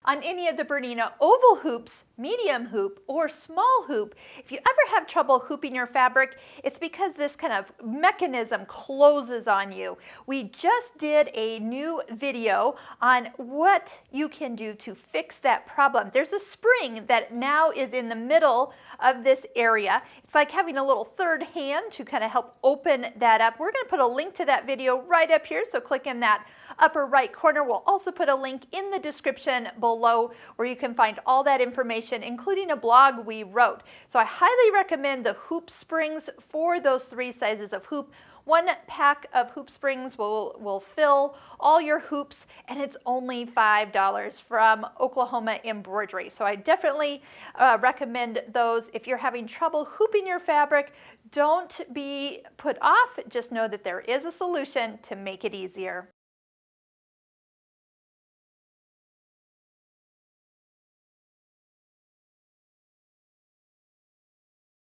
On any of the Bernina oval hoops, medium hoop, or small hoop, if you ever have trouble hooping your fabric, it's because this kind of mechanism closes on you. We just did a new video on what you can do to fix that problem. There's a spring that now is in the middle of this area. It's like having a little third hand to kind of help open that up. We're going to put a link to that video right up here, so click in that upper right corner. We'll also put a link in the description below where you can find all that information, including a blog we wrote. So I highly recommend the hoop springs for those 3 sizes of hoop. 1 pack of hoop springs will fill all your hoops, and it's only $5 from Oklahoma Embroidery. So I definitely recommend those. If you're having trouble hooping your fabric, don't be put off. Just know that there is a solution to make it easier.